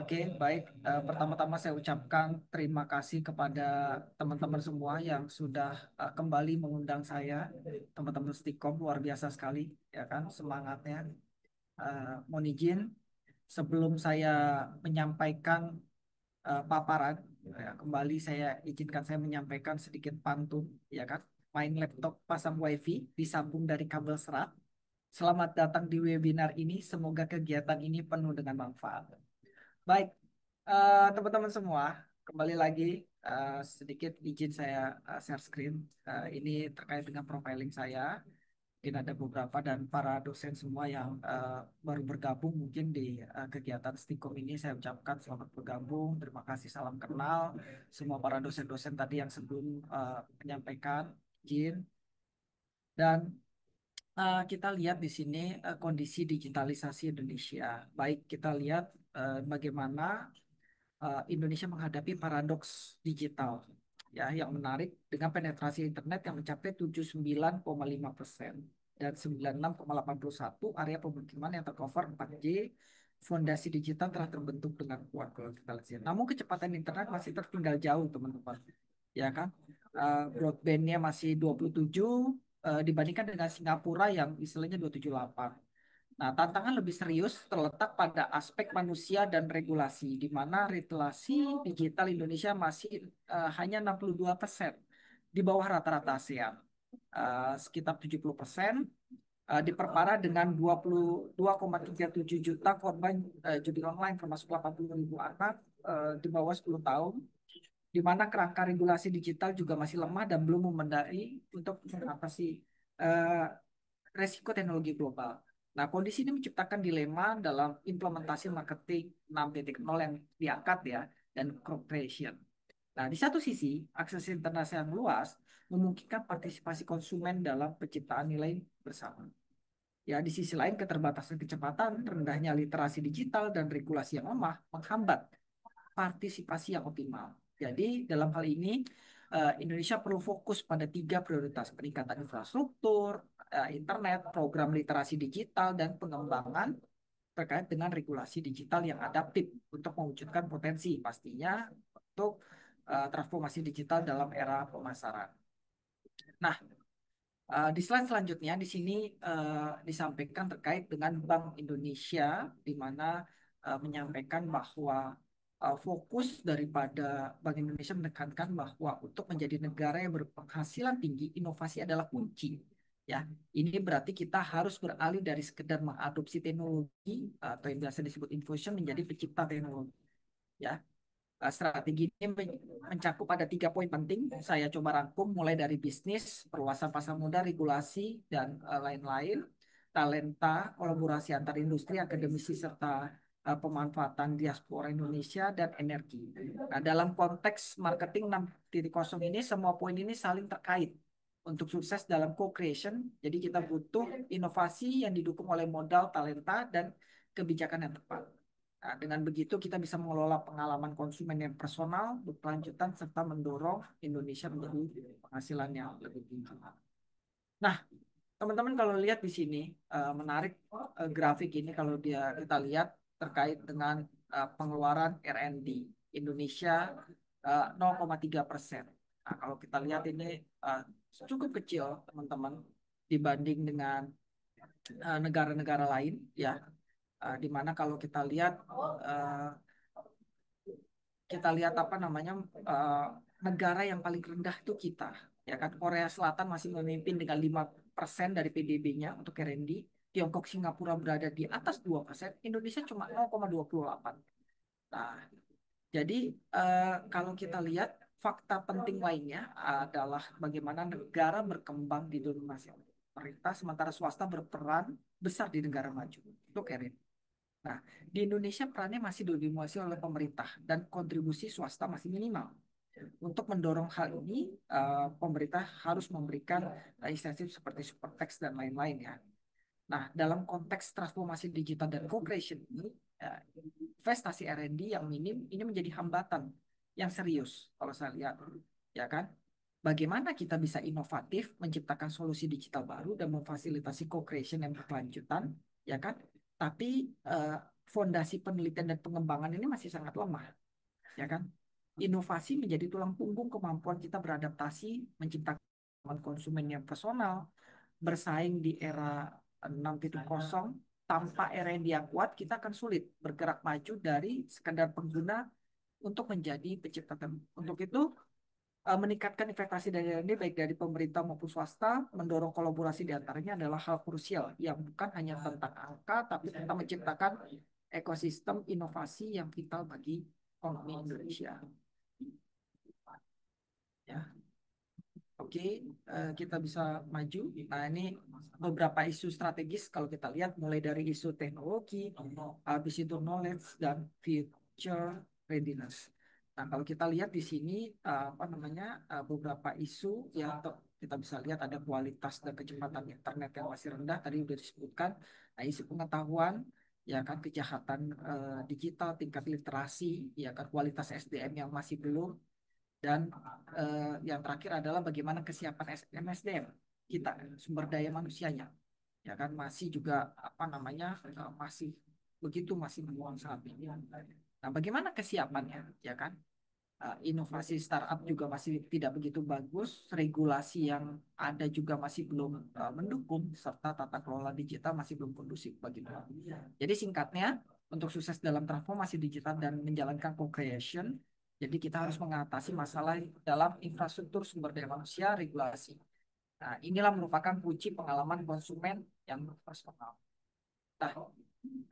Oke, baik. Pertama-tama saya ucapkan terima kasih kepada teman-teman semua yang sudah kembali mengundang saya. Teman-teman Stikom luar biasa sekali, ya kan, semangatnya. Mohon izin, sebelum saya menyampaikan paparan, ya, kembali saya izinkan saya menyampaikan sedikit pantun, ya kan. Main laptop, pasang WiFi, disambung dari kabel serat. Selamat datang di webinar ini. Semoga kegiatan ini penuh dengan manfaat. Baik, teman-teman semua, kembali lagi sedikit izin saya share screen. Ini terkait dengan profiling saya. Mungkin ada beberapa dan para dosen semua yang baru bergabung mungkin di kegiatan Stikom ini. Saya ucapkan selamat bergabung. Terima kasih, salam kenal. Semua para dosen-dosen tadi yang sebelum menyampaikan izin. Dan kita lihat di sini kondisi digitalisasi Indonesia. Baik, kita lihat bagaimana Indonesia menghadapi paradoks digital ya yang menarik dengan penetrasi internet yang mencapai 79,5% dan 96,81 area pemukiman yang tercover 4G. Fondasi digital telah terbentuk dengan kuat kalau kita lihat. Namun kecepatan internet masih tertinggal jauh, teman-teman. Ya kan? Broadbandnya masih 27 dibandingkan dengan Singapura yang istilahnya 278. Nah, tantangan lebih serius terletak pada aspek manusia dan regulasi, di mana literasi digital Indonesia masih hanya 62% di bawah rata-rata ASEAN. Sekitar 70%, diperparah dengan 22,37 juta korban judi online, termasuk 80 ribu anak di bawah 10 tahun, di mana kerangka regulasi digital juga masih lemah dan belum memadai untuk mengatasi eh, resiko teknologi global. Nah, kondisi ini menciptakan dilema dalam implementasi marketing 6.0 yang diangkat ya, dan crop creation. Nah, di satu sisi, akses internet yang luas memungkinkan partisipasi konsumen dalam penciptaan nilai bersama. Ya, di sisi lain, keterbatasan kecepatan, rendahnya literasi digital, dan regulasi yang lemah menghambat partisipasi yang optimal. Jadi dalam hal ini Indonesia perlu fokus pada tiga prioritas: peningkatan infrastruktur, internet, program literasi digital, dan pengembangan terkait dengan regulasi digital yang adaptif untuk mewujudkan potensi pastinya untuk transformasi digital dalam era pemasaran. Nah, di slide selanjutnya di sini disampaikan terkait dengan Bank Indonesia, di mana menyampaikan bahwa fokus daripada Bank Indonesia menekankan bahwa untuk menjadi negara yang berpenghasilan tinggi, inovasi adalah kunci. Ya, ini berarti kita harus beralih dari sekedar mengadopsi teknologi atau yang biasa disebut innovation menjadi pencipta teknologi. Ya, strategi ini mencakup ada 3 poin penting. Saya coba rangkum mulai dari bisnis, perluasan pasar modal, regulasi, dan lain-lain. Talenta, kolaborasi antar industri, akademisi, serta pemanfaatan diaspora Indonesia, dan energi. Nah, dalam konteks marketing 6.0 ini, semua poin ini saling terkait. Untuk sukses dalam co-creation, jadi kita butuh inovasi yang didukung oleh modal, talenta, dan kebijakan yang tepat. Nah, dengan begitu kita bisa mengelola pengalaman konsumen yang personal, berkelanjutan, serta mendorong Indonesia menjadi penghasilan yang lebih tinggi. Nah, teman-teman kalau lihat di sini menarik grafik ini kalau kita lihat terkait dengan pengeluaran R&D Indonesia 0,3%. Nah, kalau kita lihat ini uh, cukup kecil, teman-teman, dibanding dengan negara-negara lain ya. Di mana kalau kita lihat apa namanya uh, negara yang paling rendah itu kita, ya kan. Korea Selatan masih memimpin dengan 5% dari PDB-nya untuk R&D. Tiongkok, Singapura berada di atas 2%, Indonesia cuma 0,28. Nah, jadi kalau kita lihat fakta penting lainnya adalah bagaimana negara berkembang di dominasi pemerintah sementara swasta berperan besar di negara maju untuk R&D. Nah, di Indonesia perannya masih didominasi oleh pemerintah dan kontribusi swasta masih minimal. Untuk mendorong hal ini, pemerintah harus memberikan insentif seperti super tax dan lain-lain ya. Nah, dalam konteks transformasi digital dan co-creation ini, investasi R&D yang minim ini menjadi hambatan yang serius kalau saya lihat, ya kan? Bagaimana kita bisa inovatif, menciptakan solusi digital baru dan memfasilitasi co-creation yang berkelanjutan, ya kan? Tapi fondasi penelitian dan pengembangan ini masih sangat lemah, ya kan? Inovasi menjadi tulang punggung kemampuan kita beradaptasi, menciptakan konsumen yang personal, bersaing di era 6.0. Tanpa era yang dia kuat, kita akan sulit bergerak maju dari sekadar pengguna untuk menjadi pencipta. Untuk itu, meningkatkan investasi dari R&D baik dari pemerintah maupun swasta, mendorong kolaborasi di antaranya adalah hal krusial yang bukan hanya tentang angka, tapi tentang menciptakan ekosistem inovasi yang vital bagi ekonomi Indonesia. Ya, oke, kita bisa maju. Nah, ini beberapa isu strategis kalau kita lihat mulai dari isu teknologi, habis itu knowledge dan future readiness. Nah, kalau kita lihat di sini apa namanya beberapa isu ya kita bisa lihat ada kualitas dan kecepatan internet yang masih rendah tadi sudah disebutkan. Nah, isu pengetahuan ya kan kejahatan digital, tingkat literasi, ya kan kualitas SDM yang masih belum dan yang terakhir adalah bagaimana kesiapan MSDM kita, sumber daya manusianya. Ya kan masih juga apa namanya masih begitu masih menguang saat ini. Nah, bagaimana kesiapannya? Ya kan inovasi startup juga masih tidak begitu bagus, regulasi yang ada juga masih belum mendukung, serta tata kelola digital masih belum kondusif bagi itu. Jadi singkatnya, untuk sukses dalam transformasi digital dan menjalankan co-creation, jadi kita harus mengatasi masalah dalam infrastruktur sumber daya manusia, regulasi. Nah, inilah merupakan kunci pengalaman konsumen yang personal. Nah,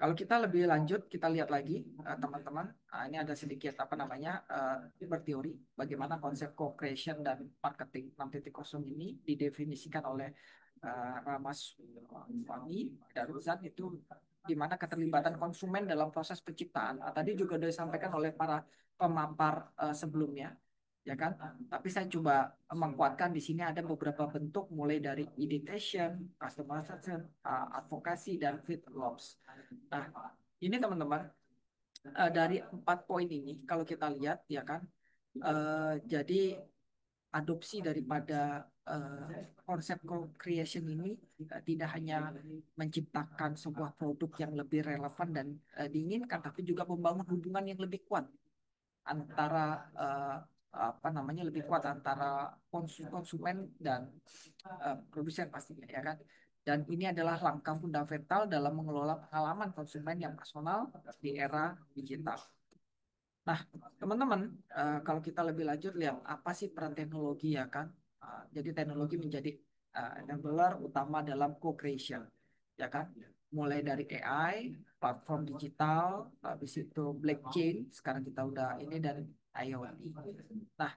kalau kita lebih lanjut, kita lihat lagi teman-teman. Ini ada sedikit apa namanya berteori bagaimana konsep co-creation dan marketing 6.0 ini didefinisikan oleh Ramaswamy Daruzan itu di mana keterlibatan konsumen dalam proses penciptaan. Tadi juga sudah disampaikan oleh para pemapar sebelumnya, ya kan? Tapi saya coba menguatkan di sini ada beberapa bentuk mulai dari ideation, customization, advokasi dan feedlots. Nah, ini teman-teman dari 4 poin ini kalau kita lihat ya kan, jadi adopsi daripada konsep co-creation ini tidak hanya menciptakan sebuah produk yang lebih relevan dan diinginkan, tapi juga membangun hubungan yang lebih kuat antara apa namanya lebih kuat antara konsumen dan produsen pastinya ya kan. Dan ini adalah langkah fundamental dalam mengelola pengalaman konsumen yang personal di era digital. Nah, teman-teman, kalau kita lebih lanjut lihat apa sih peran teknologi ya kan? Jadi teknologi menjadi enabler utama dalam co-creation, ya kan? Mulai dari AI, platform digital, habis itu blockchain, sekarang kita udah ini dan IoT. Nah,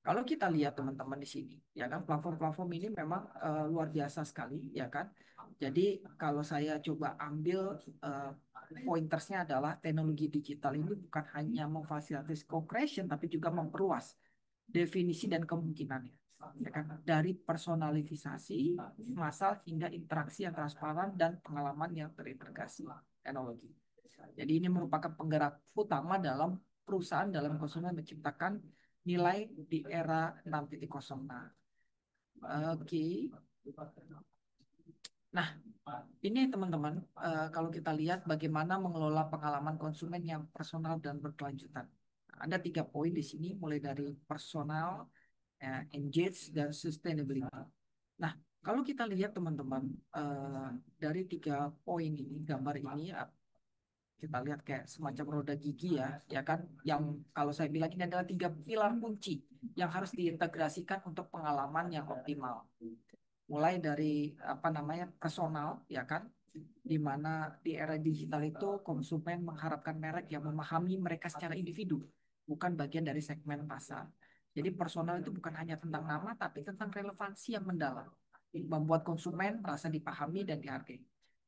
kalau kita lihat teman-teman di sini, ya kan platform-platform ini memang luar biasa sekali, ya kan. Jadi kalau saya coba ambil pointersnya adalah teknologi digital ini bukan hanya memfasilitasi co-creation, tapi juga memperluas definisi dan kemungkinannya. Ya kan? Dari personalisasi massal hingga interaksi yang transparan dan pengalaman yang terintegrasi teknologi. Jadi ini merupakan penggerak utama dalam perusahaan dalam konsumen menciptakan nilai di era 6.0. Nah, oke. Nah, ini teman-teman, kalau kita lihat bagaimana mengelola pengalaman konsumen yang personal dan berkelanjutan. Ada 3 poin di sini, mulai dari personal, engage, dan sustainability. Nah, kalau kita lihat teman-teman, dari 3 poin ini, gambar ini, kita lihat kayak semacam roda gigi ya, ya kan? Yang kalau saya bilang ini adalah 3 pilar kunci yang harus diintegrasikan untuk pengalaman yang optimal. Mulai dari apa namanya personal, ya kan? Di mana di era digital itu konsumen mengharapkan merek yang memahami mereka secara individu, bukan bagian dari segmen pasar. Jadi personal itu bukan hanya tentang nama, tapi tentang relevansi yang mendalam, membuat konsumen merasa dipahami dan dihargai.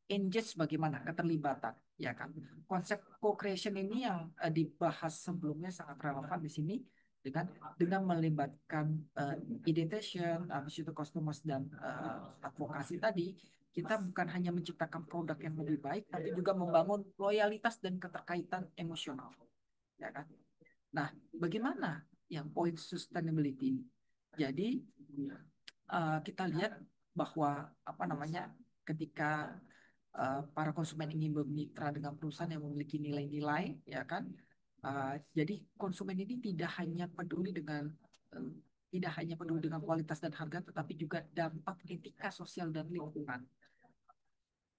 Engage bagaimana keterlibatan, ya kan? Konsep co-creation ini yang dibahas sebelumnya sangat relevan di sini dengan melibatkan ideation, habis itu customers dan advokasi tadi, kita bukan hanya menciptakan produk yang lebih baik, tapi juga membangun loyalitas dan keterkaitan emosional, ya kan? Nah, bagaimana yang poin sustainability ini? Jadi kita lihat bahwa apa namanya ketika para konsumen ingin bermitra dengan perusahaan yang memiliki nilai-nilai, ya kan? Jadi konsumen ini eh, tidak hanya peduli dengan kualitas dan harga, tetapi juga dampak etika sosial dan lingkungan.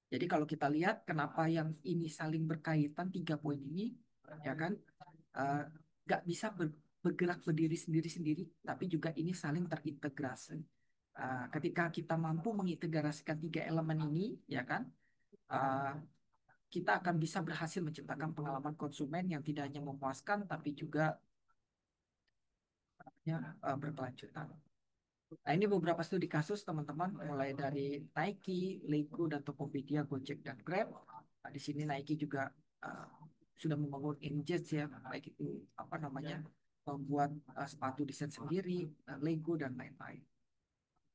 Jadi kalau kita lihat kenapa yang ini saling berkaitan, tiga poin ini, ya kan, eh, nggak bisa bergerak berdiri sendiri-sendiri, tapi juga ini saling terintegrasi. Ketika kita mampu mengintegrasikan tiga elemen ini, ya kan, eh, kita akan bisa berhasil menciptakan pengalaman konsumen yang tidak hanya memuaskan, tapi juga ya, berkelanjutan. Nah, ini beberapa studi kasus teman-teman, mulai dari Nike, Lego, dan Tokopedia, Gojek, dan Grab. Nah, di sini Nike juga uh, sudah membangun Engage ya, baik itu apa namanya, membuat sepatu desain sendiri, Lego, dan lain-lain.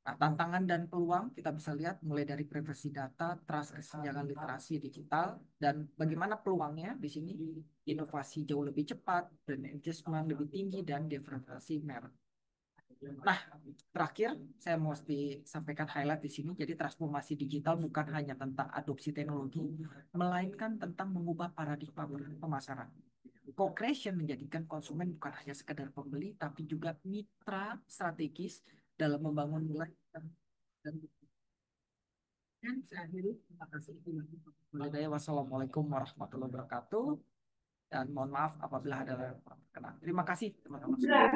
Nah, tantangan dan peluang kita bisa lihat mulai dari privasi data, trust, kesenjangan literasi digital, dan bagaimana peluangnya di sini, inovasi jauh lebih cepat, brand engagement lebih tinggi, dan diferensiasi merek. Nah, terakhir saya mau disampaikan highlight di sini. Jadi transformasi digital bukan hanya tentang adopsi teknologi, melainkan tentang mengubah paradigma pemasaran. Co-creation menjadikan konsumen bukan hanya sekedar pembeli, tapi juga mitra strategis dalam membangun nilai dan saya akhiri. Terima kasih. Wassalamualaikum warahmatullahi wabarakatuh. Dan mohon maaf apabila ada yang kurang berkenan. Terima kasih teman-teman semua.